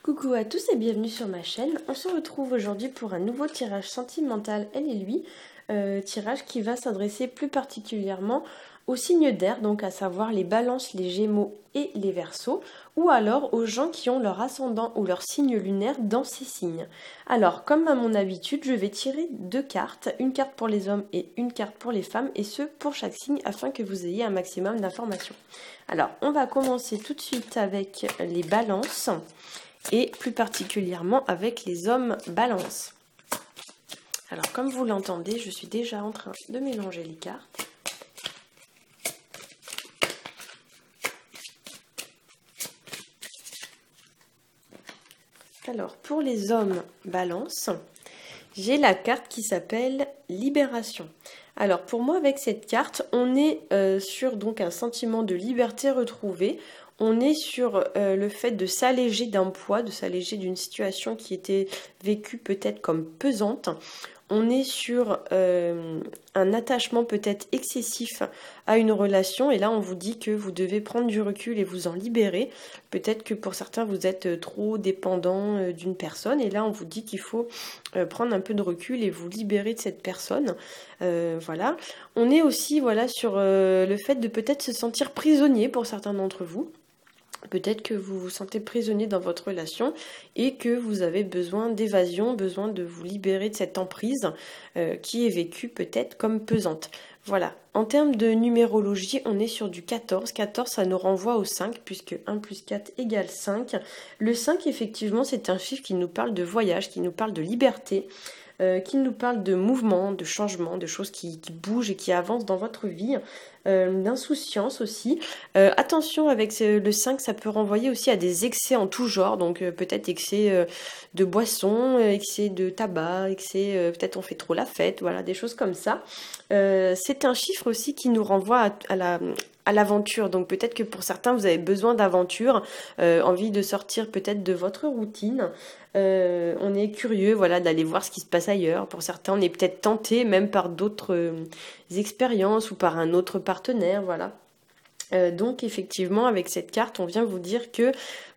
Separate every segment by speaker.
Speaker 1: Coucou à tous et bienvenue sur ma chaîne. On se retrouve aujourd'hui pour un nouveau tirage sentimental elle et lui. Tirage qui va s'adresser plus particulièrement aux signes d'air, donc à savoir les balances, les gémeaux et les verseaux, ou alors aux gens qui ont leur ascendant ou leur signe lunaire dans ces signes. Alors, comme à mon habitude, je vais tirer deux cartes, une carte pour les hommes et une carte pour les femmes, et ce pour chaque signe afin que vous ayez un maximum d'informations. Alors, on va commencer tout de suite avec les balances. Et plus particulièrement avec les hommes balance. Alors comme vous l'entendez, je suis déjà en train de mélanger les cartes. Alors pour les hommes balance, j'ai la carte qui s'appelle Libération. Alors pour moi avec cette carte, on est sur donc un sentiment de liberté retrouvée. On est sur le fait de s'alléger d'un poids, de s'alléger d'une situation qui était vécue peut-être comme pesante. On est sur un attachement peut-être excessif à une relation et là on vous dit que vous devez prendre du recul et vous en libérer. Peut-être que pour certains vous êtes trop dépendant d'une personne et là on vous dit qu'il faut prendre un peu de recul et vous libérer de cette personne. Voilà. On est aussi voilà, sur le fait de peut-être se sentir prisonnier pour certains d'entre vous. Peut-être que vous vous sentez prisonnier dans votre relation et que vous avez besoin d'évasion, besoin de vous libérer de cette emprise qui est vécue peut-être comme pesante. Voilà, en termes de numérologie, on est sur du 14. 14, ça nous renvoie au 5 puisque 1 plus 4 égale 5. Le 5, effectivement, c'est un chiffre qui nous parle de voyage, qui nous parle de liberté. Qui nous parle de mouvement, de changement, de choses qui bougent et qui avancent dans votre vie, d'insouciance aussi. Attention avec le 5, ça peut renvoyer aussi à des excès en tout genre, donc peut-être excès de boissons, excès de tabac, excès, peut-être on fait trop la fête, voilà, des choses comme ça. C'est un chiffre aussi qui nous renvoie à l'aventure, donc peut-être que pour certains vous avez besoin d'aventure, envie de sortir peut-être de votre routine, on est curieux voilà, d'aller voir ce qui se passe ailleurs, pour certains on est peut-être tenté même par d'autres expériences ou par un autre partenaire, voilà. Donc effectivement avec cette carte on vient vous dire que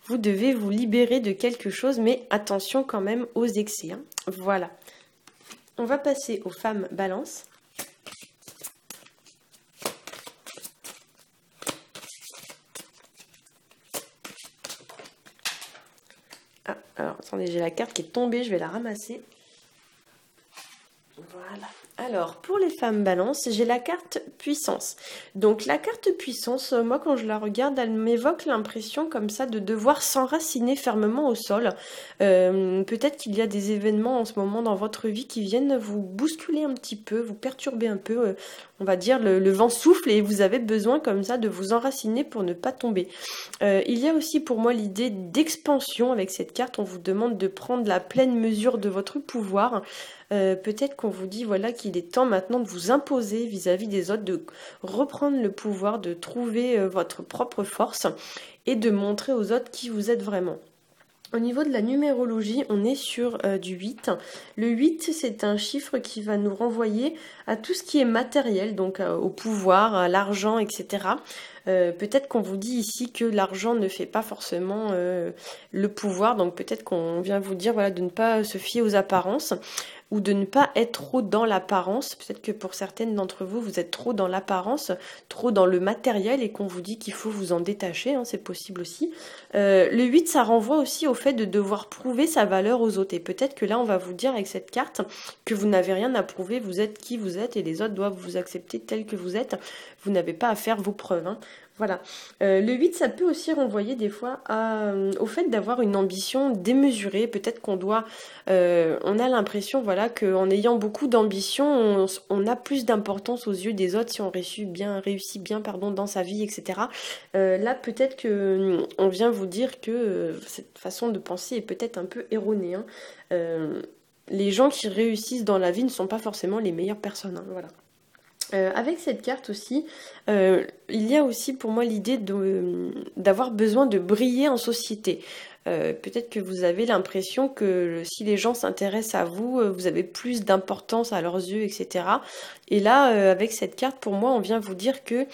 Speaker 1: vous devez vous libérer de quelque chose, mais attention quand même aux excès, hein. Voilà, on va passer aux femmes balance. Ah, alors attendez, j'ai la carte qui est tombée, je vais la ramasser. Voilà. Alors, pour les femmes balance, j'ai la carte puissance. Donc, la carte puissance, moi, quand je la regarde, elle m'évoque l'impression comme ça de devoir s'enraciner fermement au sol. Peut-être qu'il y a des événements en ce moment dans votre vie qui viennent vous bousculer un petit peu, vous perturber un peu. On va dire, le vent souffle et vous avez besoin comme ça de vous enraciner pour ne pas tomber. Il y a aussi pour moi l'idée d'expansion avec cette carte. On vous demande de prendre la pleine mesure de votre pouvoir. Peut-être qu'on vous dit voilà qu'il est temps maintenant de vous imposer vis-à-vis des autres, de reprendre le pouvoir, de trouver votre propre force et de montrer aux autres qui vous êtes vraiment. Au niveau de la numérologie, on est sur du 8. Le 8, c'est un chiffre qui va nous renvoyer à tout ce qui est matériel, donc au pouvoir, à l'argent, etc. Peut-être qu'on vous dit ici que l'argent ne fait pas forcément le pouvoir, donc peut-être qu'on vient vous dire voilà, de ne pas se fier aux apparences ou de ne pas être trop dans l'apparence. Peut-être que pour certaines d'entre vous, vous êtes trop dans l'apparence, trop dans le matériel et qu'on vous dit qu'il faut vous en détacher, hein, c'est possible aussi. Le 8, ça renvoie aussi au fait de devoir prouver sa valeur aux autres. Et peut-être que là, on va vous dire avec cette carte que vous n'avez rien à prouver, vous êtes qui vous êtes et les autres doivent vous accepter tel que vous êtes. Vous n'avez pas à faire vos preuves, hein. Voilà. Le 8, ça peut aussi renvoyer des fois au fait d'avoir une ambition démesurée. Peut-être qu'on doit... on a l'impression voilà, qu'en ayant beaucoup d'ambition, on a plus d'importance aux yeux des autres si on réussit bien dans sa vie, etc. Là, peut-être qu'on vient vous dire que cette façon de penser est peut-être un peu erronée, hein. Les gens qui réussissent dans la vie ne sont pas forcément les meilleures personnes, hein, voilà. Avec cette carte aussi, il y a aussi pour moi l'idée d'avoir besoin de briller en société. Peut-être que vous avez l'impression que si les gens s'intéressent à vous, vous avez plus d'importance à leurs yeux, etc. Et là, avec cette carte, pour moi, on vient vous dire que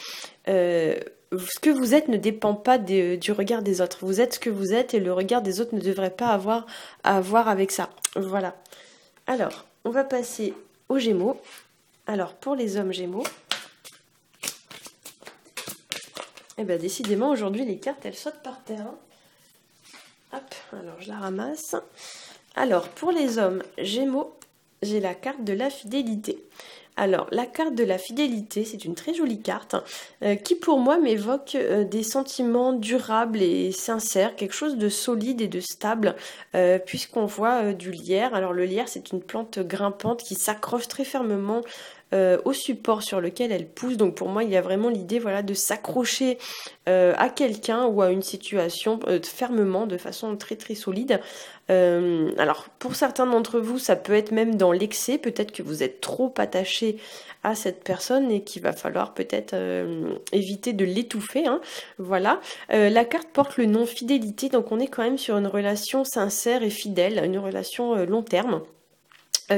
Speaker 1: ce que vous êtes ne dépend pas du regard des autres. Vous êtes ce que vous êtes et le regard des autres ne devrait pas avoir à voir avec ça. Voilà. Alors, on va passer aux Gémeaux. Alors, pour les hommes Gémeaux, eh bien, décidément, aujourd'hui, les cartes, elles sautent par terre. Hop, alors je la ramasse. Alors, pour les hommes Gémeaux, j'ai la carte de la fidélité. Alors, la carte de la fidélité, c'est une très jolie carte qui, pour moi, m'évoque des sentiments durables et sincères, quelque chose de solide et de stable, puisqu'on voit du lierre. Alors, le lierre, c'est une plante grimpante qui s'accroche très fermement au support sur lequel elle pousse. Donc, pour moi, il y a vraiment l'idée, voilà, de s'accrocher à quelqu'un ou à une situation fermement, de façon très très solide. Alors, pour certains d'entre vous, ça peut être même dans l'excès. Peut-être que vous êtes trop attaché à cette personne et qu'il va falloir peut-être éviter de l'étouffer. Hein. Voilà. La carte porte le nom fidélité, donc on est quand même sur une relation sincère et fidèle, une relation long terme.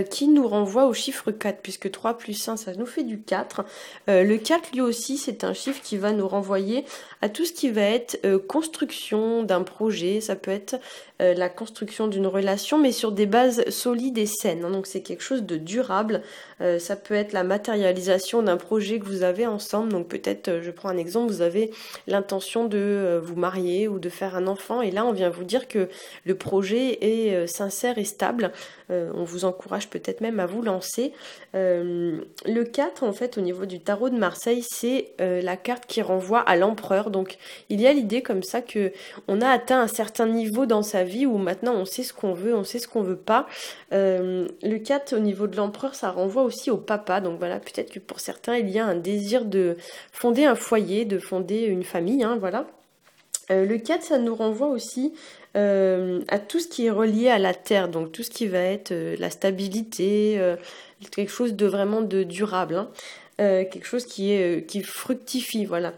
Speaker 1: Qui nous renvoie au chiffre 4, puisque 3 plus 1, ça nous fait du 4. Le 4, lui aussi, c'est un chiffre qui va nous renvoyer à tout ce qui va être construction d'un projet. Ça peut être la construction d'une relation, mais sur des bases solides et saines. Hein. Donc, c'est quelque chose de durable. Ça peut être la matérialisation d'un projet que vous avez ensemble. Donc, peut-être, je prends un exemple, vous avez l'intention de vous marier ou de faire un enfant. Et là, on vient vous dire que le projet est sincère et stable. On vous encourage peut-être même à vous lancer. Le 4, en fait, au niveau du tarot de Marseille, c'est la carte qui renvoie à l'empereur. Donc, il y a l'idée comme ça que on a atteint un certain niveau dans sa vie où maintenant on sait ce qu'on veut, on sait ce qu'on veut pas. Le 4, au niveau de l'empereur, ça renvoie aussi au papa. Donc voilà, peut-être que pour certains, il y a un désir de fonder un foyer, de fonder une famille, hein, voilà. Le 4, ça nous renvoie aussi à tout ce qui est relié à la terre, donc tout ce qui va être la stabilité, quelque chose de vraiment de durable, hein, quelque chose qui fructifie, voilà.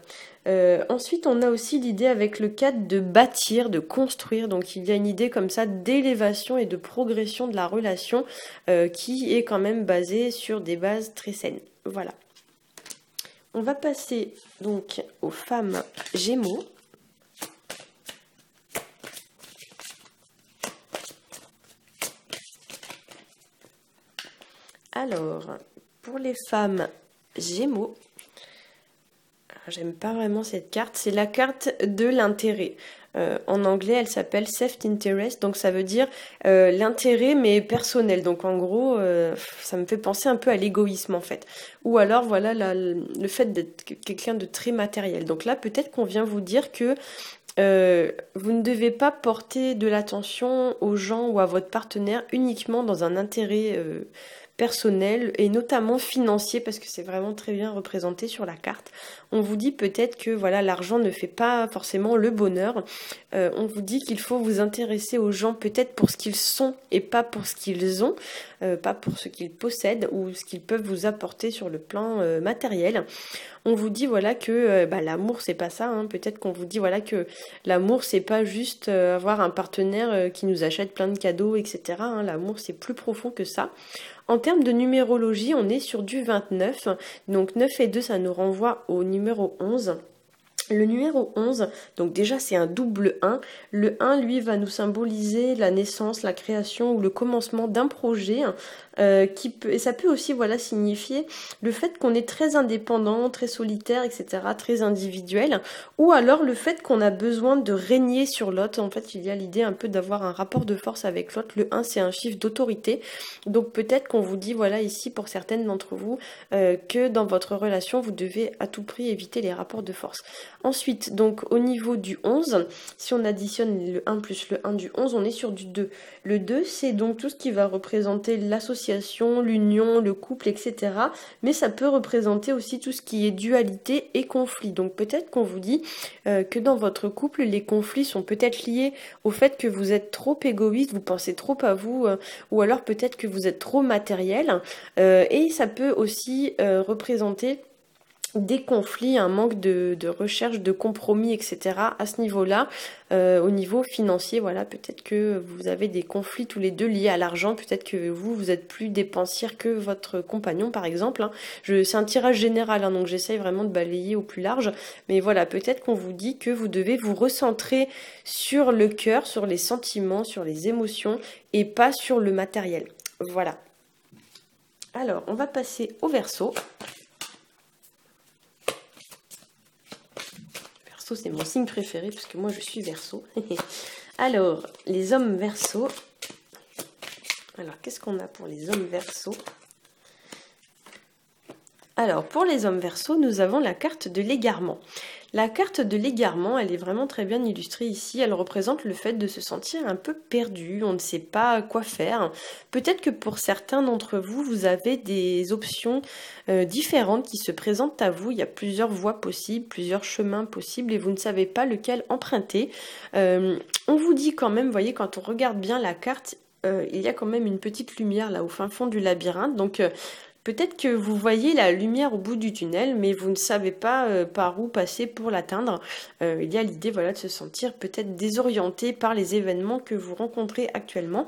Speaker 1: Ensuite, on a aussi l'idée avec le 4 de bâtir, de construire, donc il y a une idée comme ça d'élévation et de progression de la relation qui est quand même basée sur des bases très saines. Voilà. On va passer donc aux femmes Gémeaux. Alors, pour les femmes Gémeaux, j'aime pas vraiment cette carte, c'est la carte de l'intérêt. En anglais, elle s'appelle self-interest, donc ça veut dire l'intérêt mais personnel. Donc en gros, ça me fait penser un peu à l'égoïsme en fait. Ou alors voilà le fait d'être quelqu'un de très matériel. Donc là, peut-être qu'on vient vous dire que vous ne devez pas porter de l'attention aux gens ou à votre partenaire uniquement dans un intérêt personnel et notamment financier parce que c'est vraiment très bien représenté sur la carte. On vous dit peut-être que voilà, l'argent ne fait pas forcément le bonheur. On vous dit qu'il faut vous intéresser aux gens peut-être pour ce qu'ils sont et pas pour ce qu'ils ont, pas pour ce qu'ils possèdent ou ce qu'ils peuvent vous apporter sur le plan matériel. On vous dit voilà que l'amour c'est pas ça, hein. Peut-être qu'on vous dit voilà que l'amour c'est pas juste avoir un partenaire qui nous achète plein de cadeaux, etc. Hein. L'amour c'est plus profond que ça. En termes de numérologie, on est sur du 29. Donc 9 et 2, ça nous renvoie au numéro 11. Le numéro 11, donc déjà c'est un double 1. Le 1, lui, va nous symboliser la naissance, la création ou le commencement d'un projet. Et ça peut aussi voilà, signifier le fait qu'on est très indépendant, très solitaire, etc., très individuel. Ou alors le fait qu'on a besoin de régner sur l'autre. En fait, il y a l'idée un peu d'avoir un rapport de force avec l'autre. Le 1, c'est un chiffre d'autorité. Donc peut-être qu'on vous dit, voilà, ici, pour certaines d'entre vous, que dans votre relation, vous devez à tout prix éviter les rapports de force. Ensuite, donc au niveau du 11, si on additionne le 1 plus le 1 du 11, on est sur du 2. Le 2, c'est donc tout ce qui va représenter l'association, l'union, le couple, etc. Mais ça peut représenter aussi tout ce qui est dualité et conflit. Donc peut-être qu'on vous dit que dans votre couple, les conflits sont peut-être liés au fait que vous êtes trop égoïste, vous pensez trop à vous, ou alors peut-être que vous êtes trop matériel. Et ça peut aussi représenter des conflits, un manque de recherche, de compromis, etc. à ce niveau-là, au niveau financier, voilà, peut-être que vous avez des conflits tous les deux liés à l'argent, peut-être que vous êtes plus dépensière que votre compagnon, par exemple, hein. C'est un tirage général, hein, donc j'essaye vraiment de balayer au plus large, mais voilà, peut-être qu'on vous dit que vous devez vous recentrer sur le cœur, sur les sentiments, sur les émotions, et pas sur le matériel. Voilà. Alors, on va passer au Verseau. C'est mon signe préféré puisque moi je suis Verseau. Alors, les hommes Verseau. Alors, qu'est-ce qu'on a pour les hommes Verseau? Alors, pour les hommes Verseau, nous avons la carte de l'égarement. La carte de l'égarement, elle est vraiment très bien illustrée ici. Elle représente le fait de se sentir un peu perdu, on ne sait pas quoi faire. Peut-être que pour certains d'entre vous, vous avez des options différentes qui se présentent à vous. Il y a plusieurs voies possibles, plusieurs chemins possibles et vous ne savez pas lequel emprunter. On vous dit quand même, vous voyez, quand on regarde bien la carte, il y a quand même une petite lumière là au fin fond du labyrinthe. Donc, peut-être que vous voyez la lumière au bout du tunnel, mais vous ne savez pas par où passer pour l'atteindre. Il y a l'idée, voilà, de se sentir peut-être désorienté par les événements que vous rencontrez actuellement.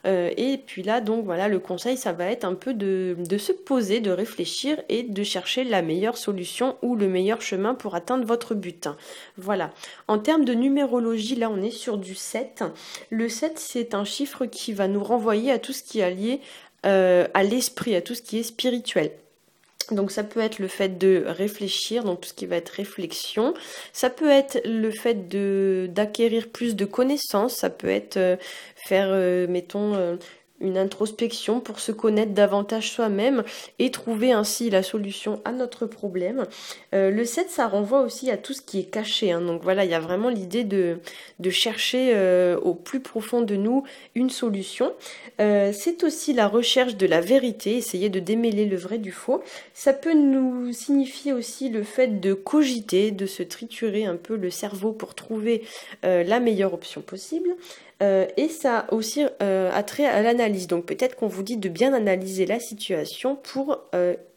Speaker 1: Et puis là, donc voilà, le conseil, ça va être un peu de se poser, de réfléchir et de chercher la meilleure solution ou le meilleur chemin pour atteindre votre but. Voilà. En termes de numérologie, là, on est sur du 7. Le 7, c'est un chiffre qui va nous renvoyer à tout ce qui est lié à l'esprit, à tout ce qui est spirituel. Donc ça peut être le fait de réfléchir, donc tout ce qui va être réflexion. Ça peut être le fait d'acquérir plus de connaissances. Ça peut être faire, mettons, une introspection pour se connaître davantage soi-même et trouver ainsi la solution à notre problème. Le 7, ça renvoie aussi à tout ce qui est caché, hein. Donc voilà, il y a vraiment l'idée de chercher au plus profond de nous une solution. C'est aussi la recherche de la vérité, essayer de démêler le vrai du faux. Ça peut nous signifier aussi le fait de cogiter, de se triturer un peu le cerveau pour trouver la meilleure option possible. Et ça a aussi attrait à l'analyse. Donc peut-être qu'on vous dit de bien analyser la situation pour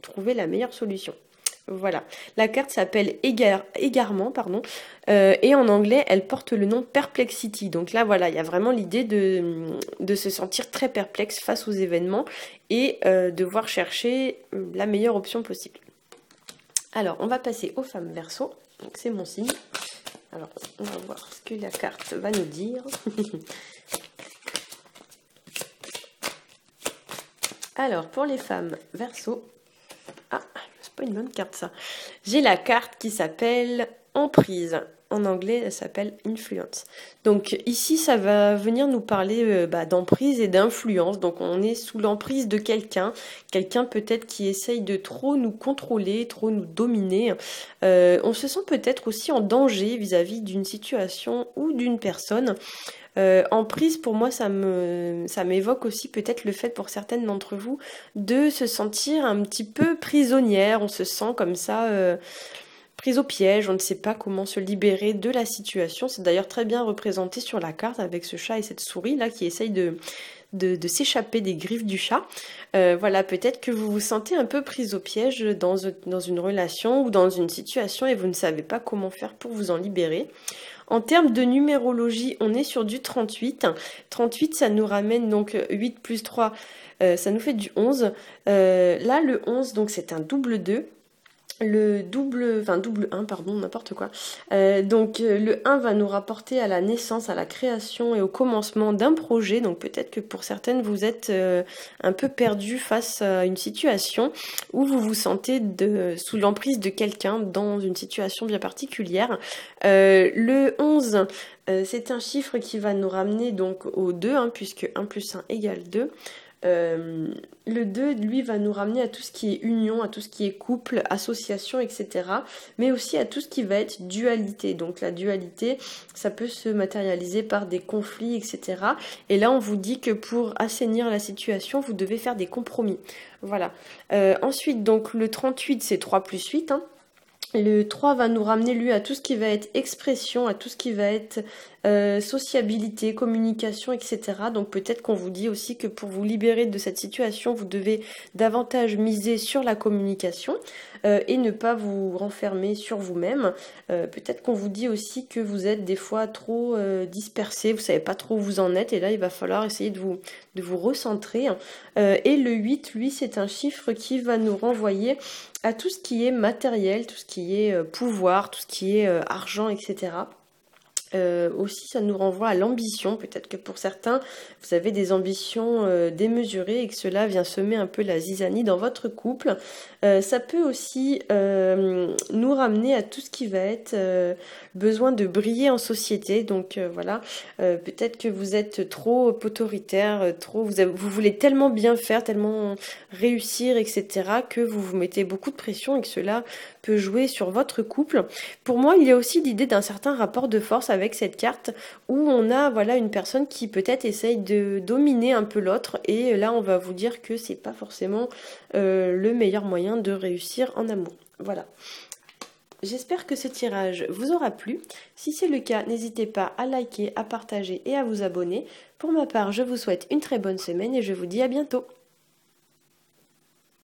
Speaker 1: trouver la meilleure solution. Voilà. La carte s'appelle égarement, pardon. Et en anglais, elle porte le nom Perplexity. Donc là, voilà, il y a vraiment l'idée de se sentir très perplexe face aux événements et devoir chercher la meilleure option possible. Alors, on va passer aux femmes Verseau. Donc c'est mon signe. Alors, on va voir ce que la carte va nous dire. Alors, pour les femmes Verseau, c'est pas une bonne carte ça. J'ai la carte qui s'appelle Emprise. En anglais, elle s'appelle Influence. Donc ici, ça va venir nous parler d'emprise et d'influence. Donc on est sous l'emprise de quelqu'un peut-être qui essaye de trop nous contrôler, trop nous dominer. On se sent peut-être aussi en danger vis-à-vis d'une situation ou d'une personne. Emprise, pour moi, ça m'évoque aussi peut-être le fait pour certaines d'entre vous de se sentir un petit peu prisonnière. On se sent comme ça prise au piège, on ne sait pas comment se libérer de la situation. C'est d'ailleurs très bien représenté sur la carte avec ce chat et cette souris là qui essayent de s'échapper des griffes du chat. Voilà, peut-être que vous vous sentez un peu prise au piège dans une relation ou dans une situation et vous ne savez pas comment faire pour vous en libérer. En termes de numérologie, on est sur du 38. 38, ça nous ramène donc 8 plus 3, ça nous fait du 11. Là, le 11, donc c'est un double 2. Double 1, pardon, n'importe quoi. Donc le 1 va nous rapporter à la naissance, à la création et au commencement d'un projet. Donc peut-être que pour certaines, vous êtes un peu perdu face à une situation où vous vous sentez sous l'emprise de quelqu'un dans une situation bien particulière. Le 11, c'est un chiffre qui va nous ramener donc au 2, hein, puisque 1 plus 1 égale 2. Le 2, lui, va nous ramener à tout ce qui est union, à tout ce qui est couple, association, etc. Mais aussi à tout ce qui va être dualité. Donc la dualité, ça peut se matérialiser par des conflits, etc. Et là, on vous dit que pour assainir la situation, vous devez faire des compromis. Voilà. Ensuite, donc le 38, c'est 3 plus 8, hein. Le 3 va nous ramener, lui, à tout ce qui va être expression, à tout ce qui va être sociabilité, communication, etc. Donc peut-être qu'on vous dit aussi que pour vous libérer de cette situation, vous devez davantage miser sur la communication. et ne pas vous renfermer sur vous-même. Peut-être qu'on vous dit aussi que vous êtes des fois trop dispersé, vous savez pas trop où vous en êtes, et là il va falloir essayer de vous recentrer. Et le 8, lui, c'est un chiffre qui va nous renvoyer à tout ce qui est matériel, tout ce qui est pouvoir, tout ce qui est argent, etc. Aussi, ça nous renvoie à l'ambition. Peut-être que pour certains, vous avez des ambitions démesurées et que cela vient semer un peu la zizanie dans votre couple. Ça peut aussi nous ramener à tout ce qui va être besoin de briller en société. Donc voilà, peut-être que vous êtes trop autoritaire, vous voulez tellement bien faire, tellement réussir, etc., que vous vous mettez beaucoup de pression et que cela peut jouer sur votre couple. Pour moi, il y a aussi l'idée d'un certain rapport de force avec cette carte où on a voilà une personne qui peut-être essaye de dominer un peu l'autre, et là on va vous dire que c'est pas forcément le meilleur moyen de réussir en amour. Voilà. J'espère que ce tirage vous aura plu. Si c'est le cas, n'hésitez pas à liker, à partager et à vous abonner. Pour ma part, je vous souhaite une très bonne semaine et je vous dis à bientôt.